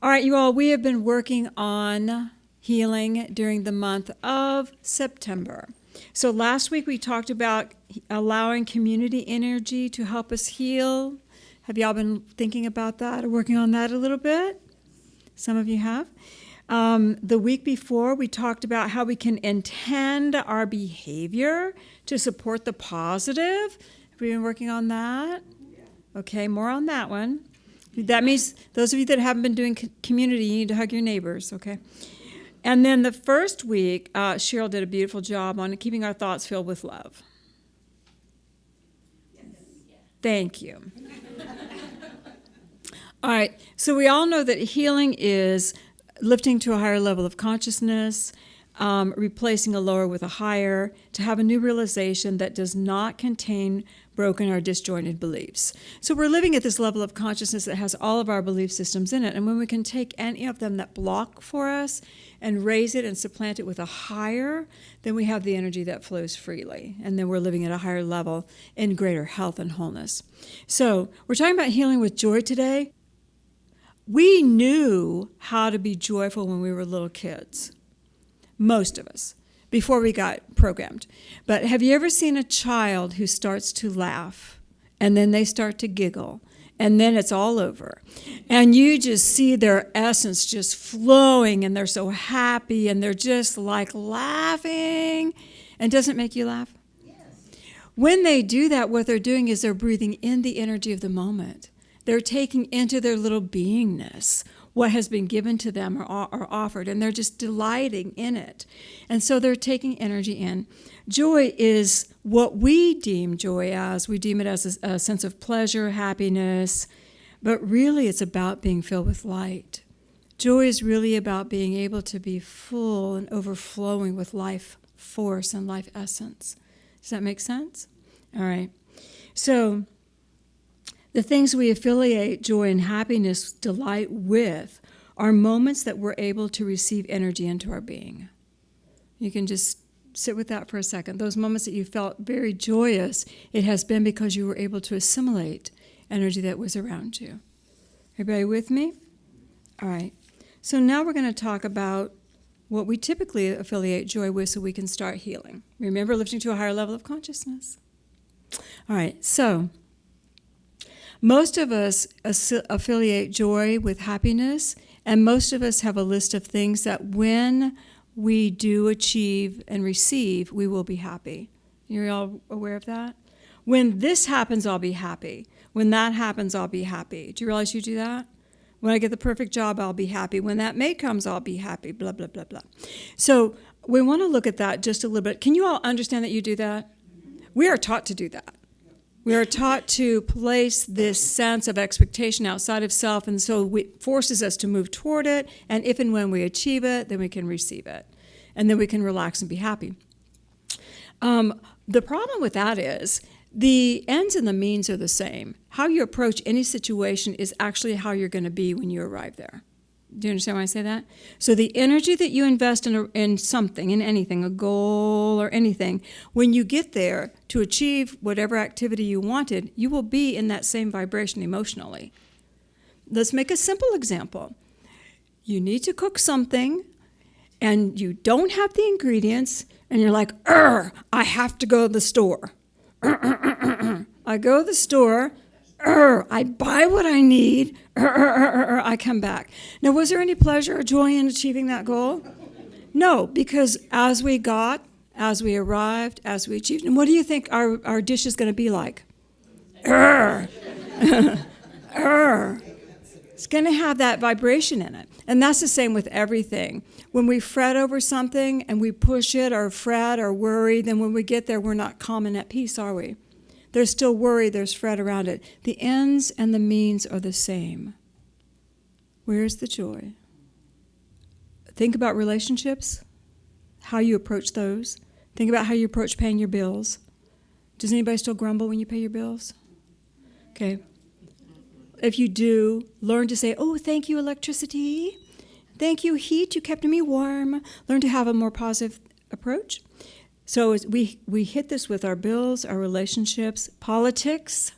All right, you all, we have been working on healing during the month of September. So last week we talked about allowing community energy to help us heal. Have y'all been thinking about that or working on that a little bit? Some of you have. The week before, we talked about how we can intend our behavior to support the positive. Have we been working on that? Okay, more on that one. That means those of you that haven't been doing community, you need to hug your neighbors, okay? And then the first week, Cheryl did a beautiful job on keeping our thoughts filled with love. Yes. Thank you. All right, so we all know that healing is lifting to a higher level of consciousness, replacing a lower with a higher, to have a new realization that does not contain broken or disjointed beliefs. So we're living at this level of consciousness that has all of our belief systems in it. And when we can take any of them that block for us and raise it and supplant it with a higher, then we have the energy that flows freely. And then we're living at a higher level in greater health and wholeness. So we're talking about healing with joy today. We knew how to be joyful when we were little kids. Most of us, before we got programmed. But have you ever seen a child who starts to laugh and then they start to giggle and then it's all over? And you just see their essence just flowing and they're so happy and they're just like laughing. And doesn't it make you laugh? Yes. When they do that, what they're doing is they're breathing in the energy of the moment. They're taking into their little beingness what has been given to them or offered, and they're just delighting in it. And so they're taking energy in. Joy is what we deem joy as. We deem it as a sense of pleasure, happiness, but really it's about being filled with light. Joy is really about being able to be full and overflowing with life force and life essence. Does that make sense? All right. So the things we affiliate joy and happiness, delight with, are moments that we're able to receive energy into our being. You can just sit with that for a second. Those moments that you felt very joyous, it has been because you were able to assimilate energy that was around you. Everybody with me? All right. So now we're going to talk about what we typically affiliate joy with so we can start healing. Remember, lifting to a higher level of consciousness. All right. So most of us affiliate joy with happiness, and most of us have a list of things that when we do achieve and receive, we will be happy. You're all aware of that? When this happens, I'll be happy. When that happens, I'll be happy. Do you realize you do that? When I get the perfect job, I'll be happy. When that mate comes, I'll be happy, blah, blah, blah, blah. So we want to look at that just a little bit. Can you all understand that you do that? We are taught to do that. We are taught to place this sense of expectation outside of self, and so it forces us to move toward it, and if and when we achieve it, then we can receive it, and then we can relax and be happy. The problem with that is the ends and the means are the same. How you approach any situation is actually how you're going to be when you arrive there. Do you understand why I say that? So the energy that you invest in something, in anything, a goal or anything, when you get there to achieve whatever activity you wanted, you will be in that same vibration emotionally. Let's make a simple example. You need to cook something, and you don't have the ingredients, and you're like, I have to go to the store. I go to the store. I buy what I need, I come back. Now, was there any pleasure or joy in achieving that goal? No, because as we arrived, as we achieved, and what do you think our dish is going to be like? It's going to have that vibration in it. And that's the same with everything. When we fret over something and we push it or fret or worry, then when we get there, we're not calm and at peace, are we? There's still worry, there's fret around it. The ends and the means are the same. Where's the joy? Think about relationships, how you approach those. Think about how you approach paying your bills. Does anybody still grumble when you pay your bills? Okay. If you do, learn to say, oh, thank you, electricity. Thank you, heat, you kept me warm. Learn to have a more positive approach. So as we hit this with our bills, our relationships, politics,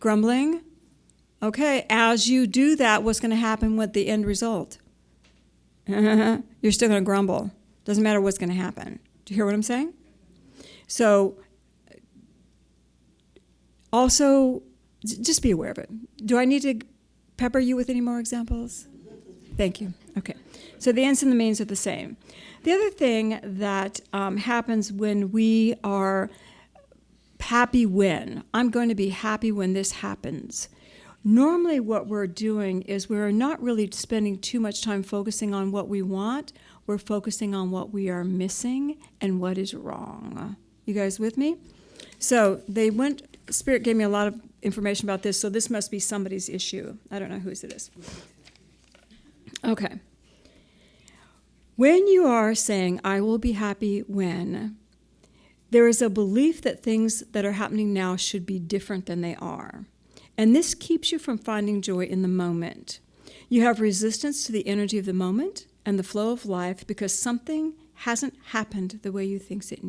grumbling, Okay, as you do that, what's going to happen with the end result? You're still going to grumble. Doesn't matter what's going to happen. Do you hear what I'm saying? So, also, just be aware of it. Do I need to pepper you with any more examples? Thank you. Okay. So the ends and the means are the same. The other thing that happens when we are happy when, I'm going to be happy when this happens. Normally what we're doing is we're not really spending too much time focusing on what we want. We're focusing on what we are missing and what is wrong. You guys with me? So Spirit gave me a lot of information about this, so this must be somebody's issue. I don't know whose it is. Okay. When you are saying, I will be happy when, there is a belief that things that are happening now should be different than they are. And this keeps you from finding joy in the moment. You have resistance to the energy of the moment and the flow of life because something hasn't happened the way you think it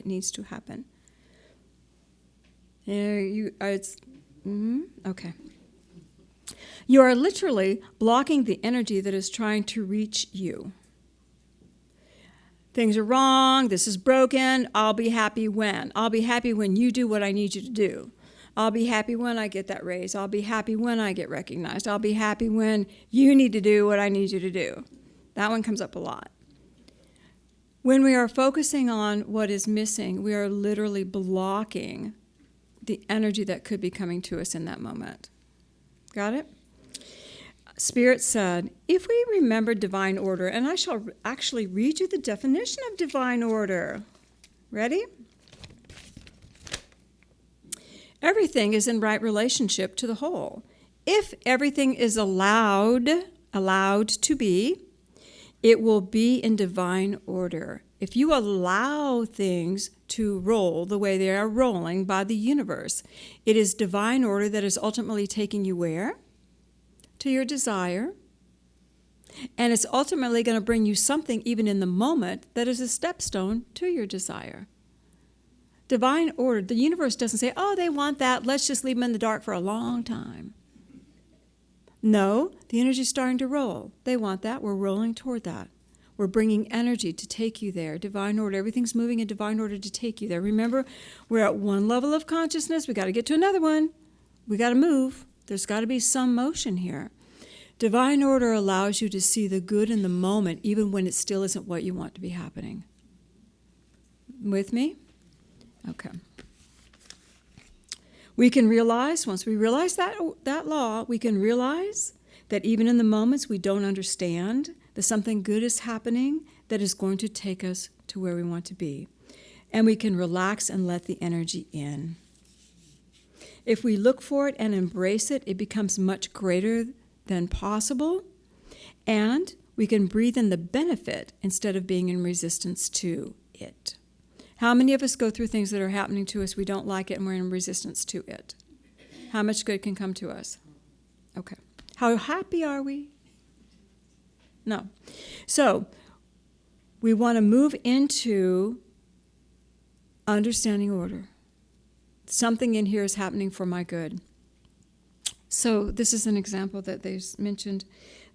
needs to happen. Okay. You are literally blocking the energy that is trying to reach you. Things are wrong. This is broken. I'll be happy when. I'll be happy when you do what I need you to do. I'll be happy when I get that raise. I'll be happy when I get recognized. I'll be happy when you need to do what I need you to do. That one comes up a lot. When we are focusing on what is missing, we are literally blocking the energy that could be coming to us in that moment. Got it? Spirit said, if we remember divine order, and I shall actually read you the definition of divine order. Ready? Everything is in right relationship to the whole. If everything is allowed to be, it will be in divine order. If you allow things to roll the way they are rolling by the universe, it is divine order that is ultimately taking you where? To your desire. And it's ultimately going to bring you something even in the moment that is a stepstone to your desire. Divine order, the universe doesn't say, oh, they want that, let's just leave them in the dark for a long time. No, the energy is starting to roll. They want that, we're rolling toward that. We're bringing energy to take you there. Divine order, everything's moving in divine order to take you there. Remember, we're at one level of consciousness, we got to get to another one. We got to move. There's got to be some motion here. Divine order allows you to see the good in the moment, even when it still isn't what you want to be happening. With me? Okay. We can realize, once we realize that law, we can realize that even in the moments we don't understand, that something good is happening that is going to take us to where we want to be. And we can relax and let the energy in. If we look for it and embrace it, it becomes much greater than possible, and we can breathe in the benefit instead of being in resistance to it. How many of us go through things that are happening to us, we don't like it, and we're in resistance to it? How much good can come to us? Okay. How happy are we? No. So, we want to move into understanding order. Something in here is happening for my good. So, this is an example that they mentioned.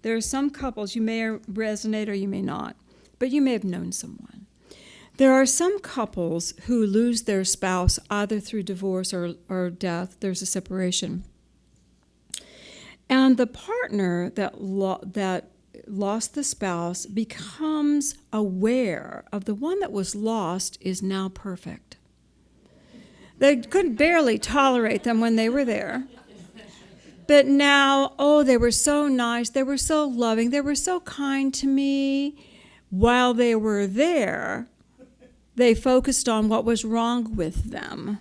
There are some couples, you may resonate or you may not, but you may have known someone. There are some couples who lose their spouse either through divorce or death. There's a separation. And the partner that lost the spouse becomes aware of the one that was lost is now perfect. They could barely tolerate them when they were there. But now, oh, they were so nice, they were so loving, they were so kind to me. While they were there, they focused on what was wrong with them.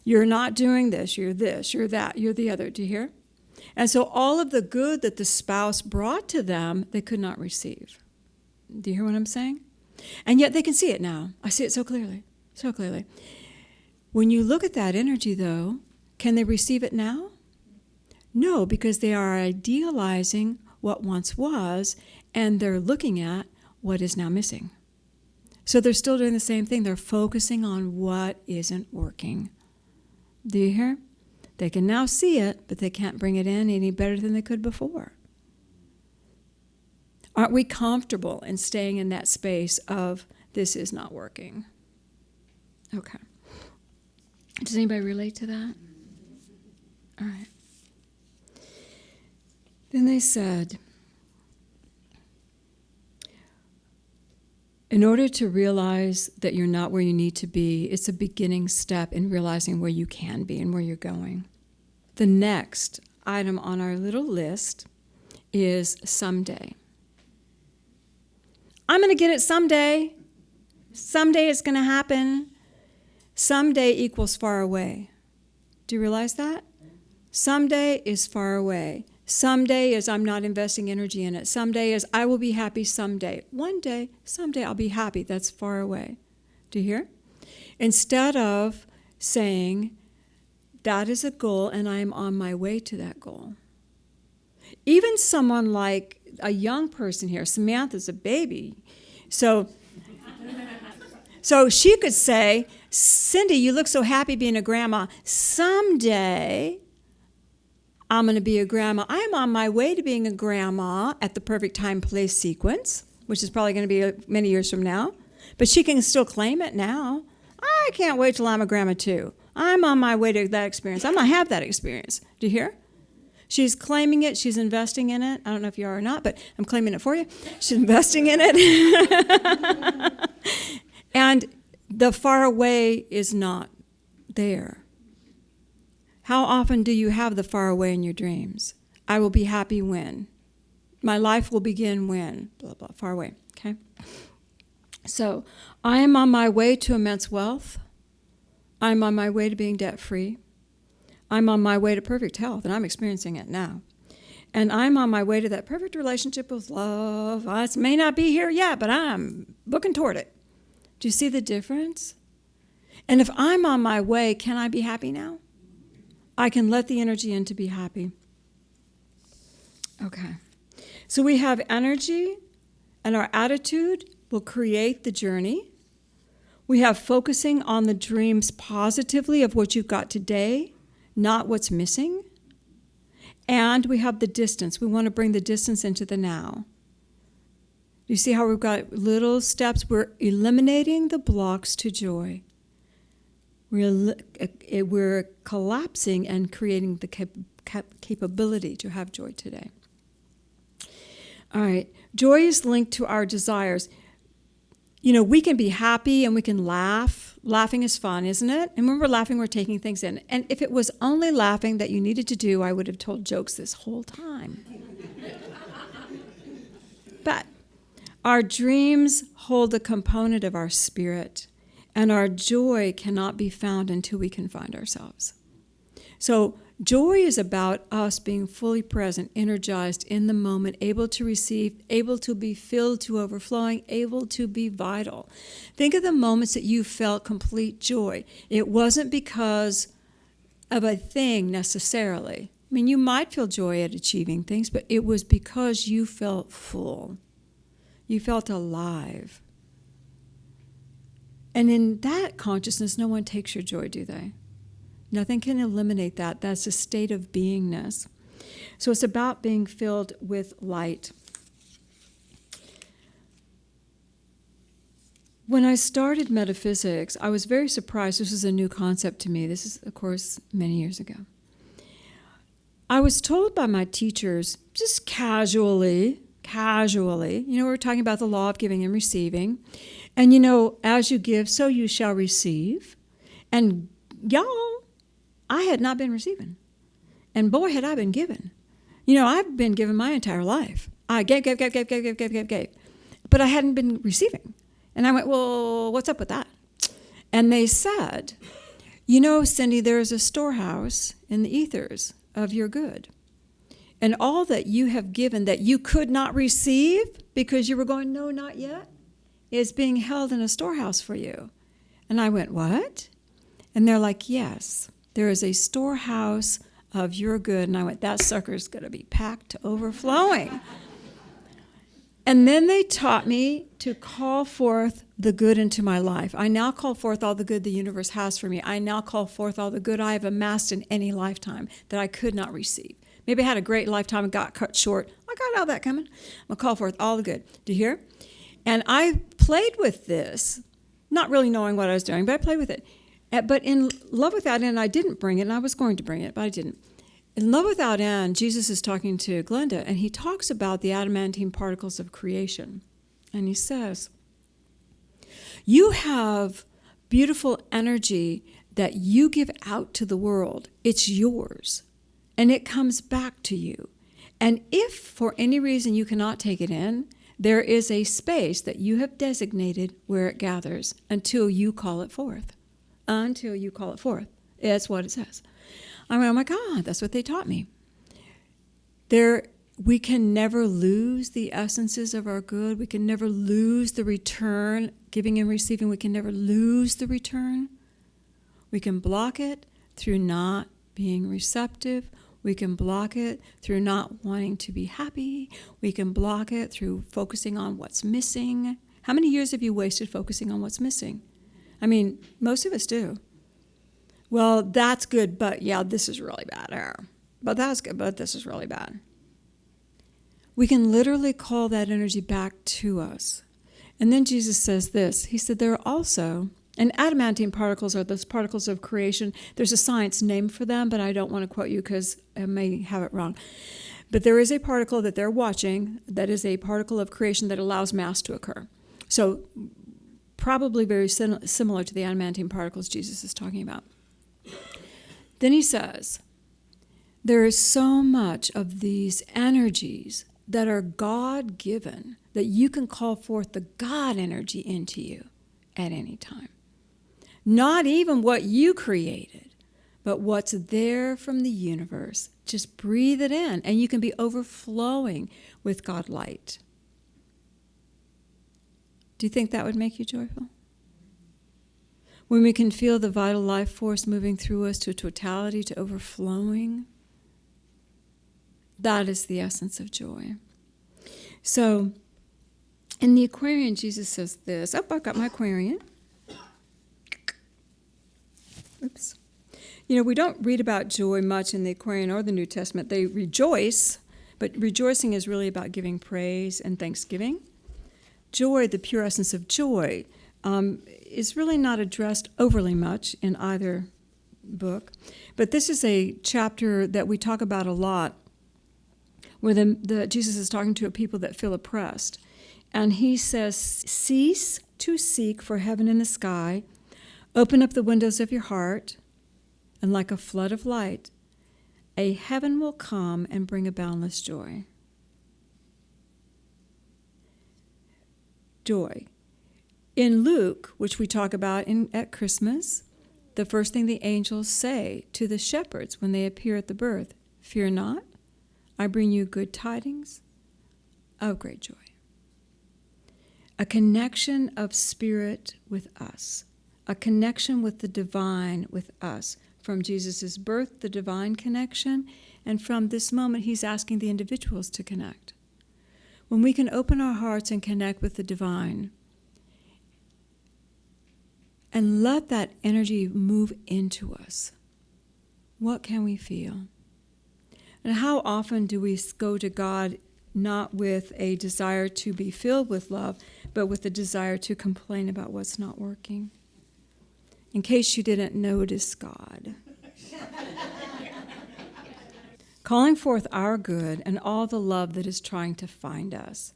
You're not doing this, you're that, you're the other. Do you hear? And so all of the good that the spouse brought to them, they could not receive. Do you hear what I'm saying? And yet they can see it now. I see it so clearly, so clearly. When you look at that energy, though, can they receive it now? No, because they are idealizing what once was, and they're looking at what is now missing. So they're still doing the same thing. They're focusing on what isn't working. Do you hear? They can now see it, but they can't bring it in any better than they could before. Aren't we comfortable in staying in that space of this is not working? Okay. Does anybody relate to that? All right. Then they said, in order to realize that you're not where you need to be, it's a beginning step in realizing where you can be and where you're going. The next item on our little list is someday. I'm going to get it someday. Someday it's going to happen. Someday equals far away. Do you realize that? Someday is far away. Someday is I'm not investing energy in it. Someday is I will be happy someday. One day, someday I'll be happy. That's far away. Do you hear? Instead of saying, that is a goal and I am on my way to that goal. Even someone like a young person here, Samantha's a baby. So she could say, Cindy, you look so happy being a grandma. Someday I'm going to be a grandma. I'm on my way to being a grandma at the perfect time, place, sequence, which is probably going to be many years from now. But she can still claim it now. I can't wait till I'm a grandma too. I'm on my way to that experience. I'm going to have that experience. Do you hear? She's claiming it. She's investing in it. I don't know if you are or not, but I'm claiming it for you. She's investing in it. And the far away is not there. How often do you have the far away in your dreams? I will be happy when. My life will begin when. Blah, blah, far away. Okay? So, I am on my way to immense wealth. I'm on my way to being debt-free. I'm on my way to perfect health, and I'm experiencing it now. And I'm on my way to that perfect relationship with love. It may not be here yet, but I'm booking toward it. Do you see the difference? And if I'm on my way, can I be happy now? I can let the energy in to be happy. Okay. So we have energy, and our attitude will create the journey. We have focusing on the dreams positively of what you've got today, not what's missing. And we have the distance. We want to bring the distance into the now. You see how we've got little steps? We're eliminating the blocks to joy. We're collapsing and creating the capability to have joy today. All right. Joy is linked to our desires. You know, we can be happy and we can laugh. Laughing is fun, isn't it? And when we're laughing, we're taking things in. And if it was only laughing that you needed to do, I would have told jokes this whole time. But our dreams hold a component of our spirit, and our joy cannot be found until we can find ourselves. So joy is about us being fully present, energized in the moment, able to receive, able to be filled to overflowing, able to be vital. Think of the moments that you felt complete joy. It wasn't because of a thing necessarily. I mean, you might feel joy at achieving things, but it was because you felt full. You felt alive. And in that consciousness, no one takes your joy, do they? Nothing can eliminate that. That's a state of beingness. So it's about being filled with light. When I started metaphysics, I was very surprised. This was a new concept to me. This is, of course, many years ago. I was told by my teachers, just casually, you know, we're talking about the law of giving and receiving. And, you know, as you give, so you shall receive. And y'all, I had not been receiving. And boy, had I been given. You know, I've been given my entire life. I gave. But I hadn't been receiving. And I went, well, what's up with that? And they said, you know, Cindy, there is a storehouse in the ethers of your good. And all that you have given that you could not receive because you were going, no, not yet, is being held in a storehouse for you. And I went, what? And they're like, yes, there is a storehouse of your good. And I went, that sucker's going to be packed to overflowing. And then they taught me to call forth the good into my life. I now call forth all the good the universe has for me. I now call forth all the good I have amassed in any lifetime that I could not receive. Maybe I had a great lifetime and got cut short. I got all that coming. I'm going to call forth all the good. Do you hear? And I played with this, not really knowing what I was doing, but I played with it. But in Love Without End, I didn't bring it, and I was going to bring it, but I didn't. In Love Without End, Jesus is talking to Glenda, and he talks about the adamantine particles of creation. And he says, you have beautiful energy that you give out to the world. It's yours, and it comes back to you. And if for any reason you cannot take it in, there is a space that you have designated where it gathers until you call it forth. Until you call it forth. That's what it says. I went, oh my God, that's what they taught me. We can never lose the essences of our good. We can never lose the return, giving and receiving. We can never lose the return. We can block it through not being receptive. We can block it through not wanting to be happy. We can block it through focusing on what's missing. How many years have you wasted focusing on what's missing? I mean, most of us do. Well, that's good, but yeah, this is really bad here. But that's good, but this is really bad. We can literally call that energy back to us. And then Jesus says this. He said there are also, and adamantine particles are those particles of creation. There's a science name for them, but I don't want to quote you because I may have it wrong. But there is a particle that they're watching that is a particle of creation that allows mass to occur. So probably very similar to the adamantine particles Jesus is talking about. Then he says, there is so much of these energies that are God-given that you can call forth the God energy into you at any time. Not even what you created, but what's there from the universe. Just breathe it in, and you can be overflowing with God light. Do you think that would make you joyful? When we can feel the vital life force moving through us to totality, to overflowing, that is the essence of joy. So, in the Aquarian, Jesus says this. Oh, I've got my Aquarian. Oops. You know, we don't read about joy much in the Aquarian or the New Testament. They rejoice, but rejoicing is really about giving praise and thanksgiving. Joy, the pure essence of joy, is really not addressed overly much in either book. But this is a chapter that we talk about a lot, where Jesus is talking to a people that feel oppressed. And he says, cease to seek for heaven in the sky, open up the windows of your heart, and like a flood of light, a heaven will come and bring a boundless joy. Joy. In Luke, which we talk about at Christmas, the first thing the angels say to the shepherds when they appear at the birth, fear not, I bring you good tidings of great joy. A connection of spirit with us, a connection with the divine with us. From Jesus' birth, the divine connection, and from this moment, he's asking the individuals to connect. When we can open our hearts and connect with the divine, and let that energy move into us, what can we feel? And how often do we go to God not with a desire to be filled with love, but with a desire to complain about what's not working? In case you didn't notice God. Calling forth our good and all the love that is trying to find us.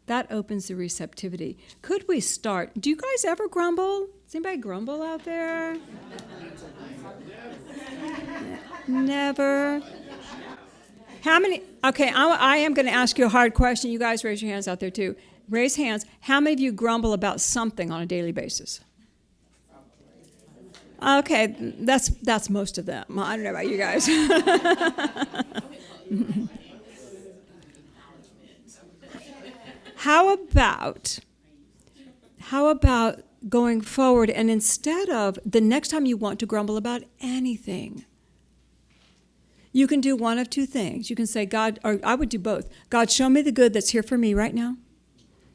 That opens the receptivity. Could we start? Do you guys ever grumble? Does anybody grumble out there? Never. How many? Okay, I am going to ask you a hard question. You guys raise your hands out there too. Raise hands. How many of you grumble about something on a daily basis? Okay, that's most of them. I don't know about you guys. How about going forward, and instead of the next time you want to grumble about anything, You can do one of two things. You can say, God, or I would do both. God, show me the good that's here for me right now.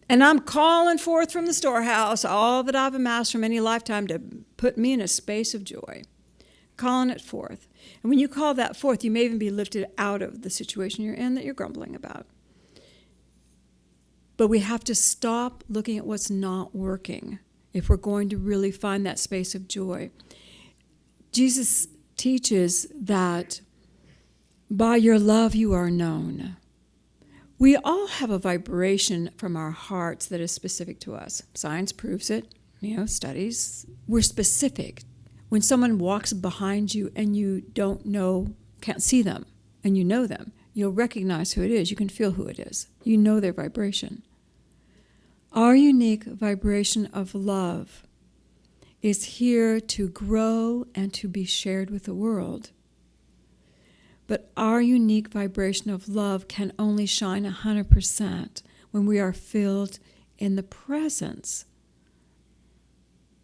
And I'm calling forth from the storehouse all that I've amassed from any lifetime to put me in a space of joy. Calling it forth. And when you call that forth, you may even be lifted out of the situation you're in that you're grumbling about. But we have to stop looking at what's not working if we're going to really find that space of joy. Jesus teaches that by your love you are known. We all have a vibration from our hearts that is specific to us. Science proves it, studies. We're specific. When someone walks behind you and you don't know, can't see them, and you know them, you'll recognize who it is. You can feel who it is. You know their vibration. Our unique vibration of love is here to grow and to be shared with the world. But our unique vibration of love can only shine 100% when we are filled in the presence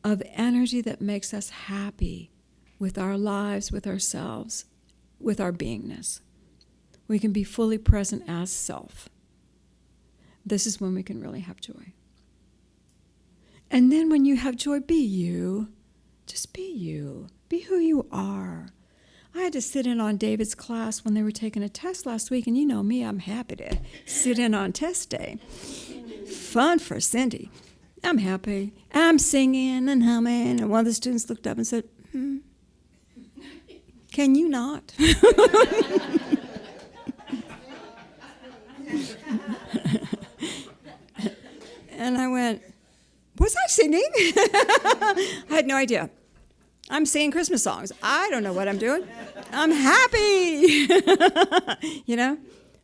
of energy that makes us happy with our lives, with ourselves, with our beingness. We can be fully present as self. This is when we can really have joy. And then when you have joy, be you. Just be you. Be who you are. I had to sit in on David's class when they were taking a test last week, and you know me, I'm happy to sit in on test day. Fun for Cindy. I'm happy. I'm singing and humming, and one of the students looked up and said, can you not? And I went, was I singing? I had no idea. I'm singing Christmas songs. I don't know what I'm doing. I'm happy.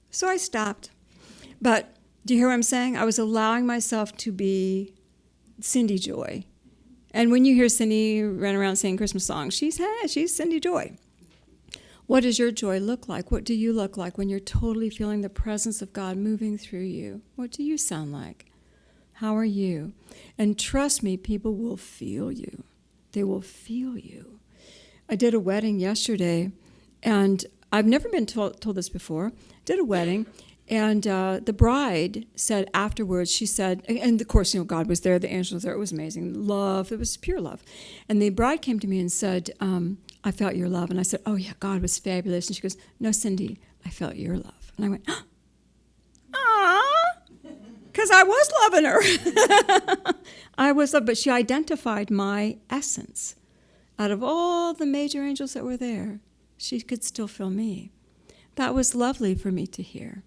So I stopped. But do you hear what I'm saying? I was allowing myself to be Cindy Joy. And when you hear Cindy run around singing Christmas songs, she's Cindy Joy. What does your joy look like? What do you look like when you're totally feeling the presence of God moving through you? What do you sound like? How are you? And trust me, people will feel you. They will feel you. I did a wedding yesterday, and I've never been told this before. Did a wedding, and the bride said afterwards, she said, and of course, God was there, the angels were there, it was amazing. Love, it was pure love. And the bride came to me and said, I felt your love. And I said, oh yeah, God was fabulous. And she goes, no, Cindy, I felt your love. And I went, ah, because I was loving her. I was, but she identified my essence. Out of all the major angels that were there, she could still feel me. That was lovely for me to hear,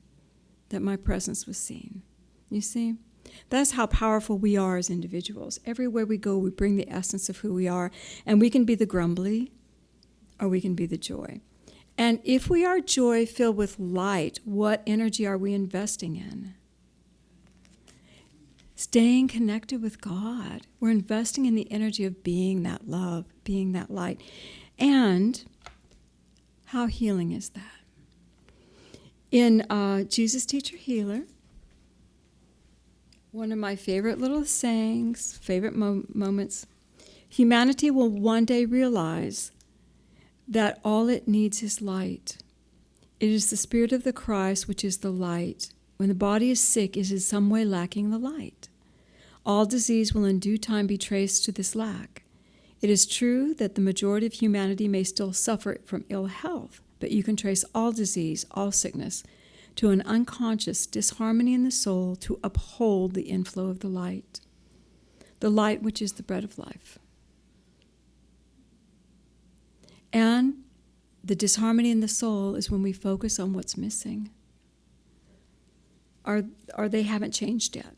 that my presence was seen. You see? That's how powerful we are as individuals. Everywhere we go, we bring the essence of who we are, and we can be the grumbly, or we can be the joy. And if we are joy filled with light, what energy are we investing in? Staying connected with God. We're investing in the energy of being that love, being that light. And how healing is that? In Jesus Teacher Healer, one of my favorite little sayings, favorite moments, humanity will one day realize that all it needs is light. It is the Spirit of the Christ which is the light. When the body is sick, it is in some way lacking the light. All disease will in due time be traced to this lack. It is true that the majority of humanity may still suffer from ill health, but you can trace all disease, all sickness, to an unconscious disharmony in the soul to uphold the inflow of the light which is the bread of life. And the disharmony in the soul is when we focus on what's missing, or they haven't changed yet.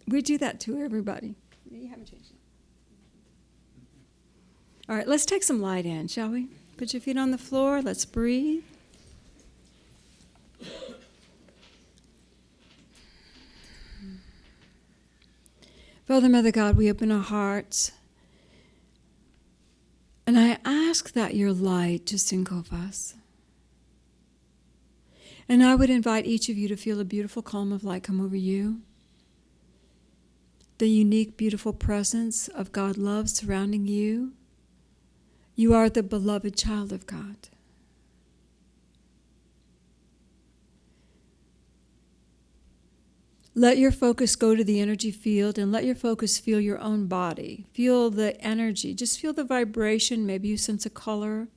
We do that to everybody. You haven't changed yet. All right, let's take some light in, shall we? Put your feet on the floor. Let's breathe. Father, Mother God, we open our hearts. And I ask that your light just engulf us. And I would invite each of you to feel a beautiful calm of light come over you. The unique, beautiful presence of God love surrounding you. You are the beloved child of God. Let your focus go to the energy field and let your focus feel your own body. Feel the energy. Just feel the vibration. Maybe you sense a color.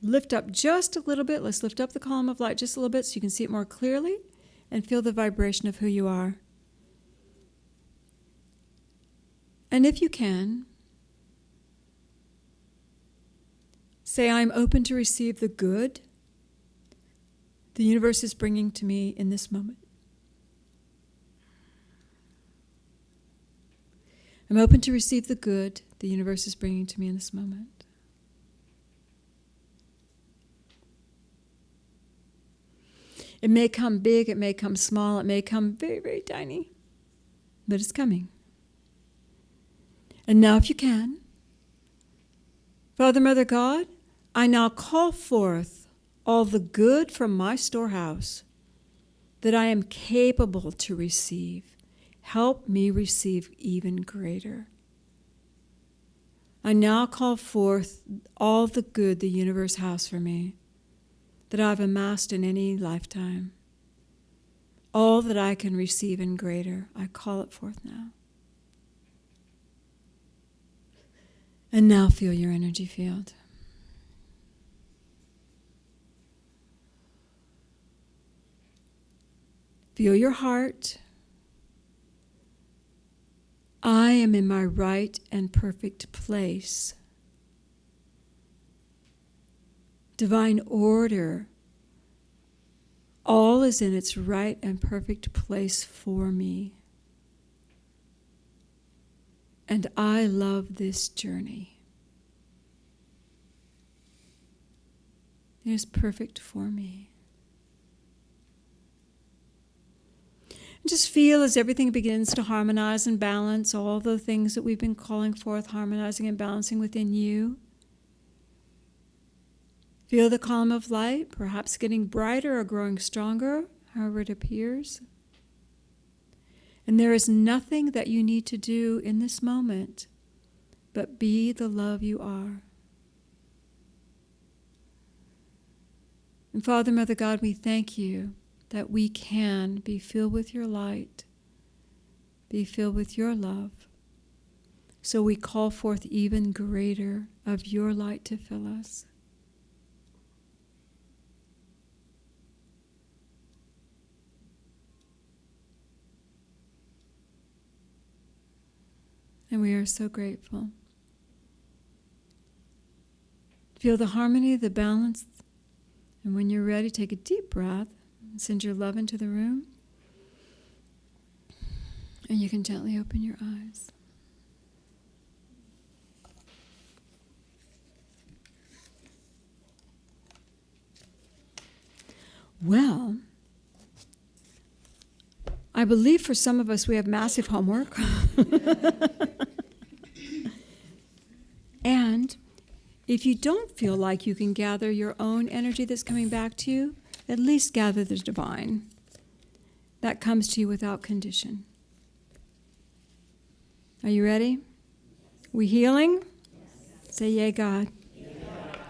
Lift up just a little bit. Let's lift up the column of light just a little bit so you can see it more clearly and feel the vibration of who you are. And if you can, say, I'm open to receive the good the universe is bringing to me in this moment. I'm open to receive the good the universe is bringing to me in this moment. It may come big, it may come small, it may come very, very tiny, but it's coming. And now if you can, Father, Mother, God, I now call forth all the good from my storehouse that I am capable to receive. Help me receive even greater. I now call forth all the good the universe has for me that I've amassed in any lifetime. All that I can receive and greater, I call it forth now. And now feel your energy field. Feel your heart. I am in my right and perfect place. Divine order. All is in its right and perfect place for me. And I love this journey. It is perfect for me. Just feel as everything begins to harmonize and balance, all the things that we've been calling forth, harmonizing and balancing within you. Feel the column of light, perhaps getting brighter or growing stronger, however it appears. And there is nothing that you need to do in this moment but be the love you are. And Father, Mother, God, we thank you that we can be filled with your light, be filled with your love. So we call forth even greater of your light to fill us. And we are so grateful. Feel the harmony, the balance, and when you're ready, take a deep breath. Send your love into the room. And you can gently open your eyes. Well, I believe for some of us we have massive homework. And if you don't feel like you can gather your own energy that's coming back to you, at least gather the divine. That comes to you without condition. Are you ready? We healing? Yes. Say, yay, God.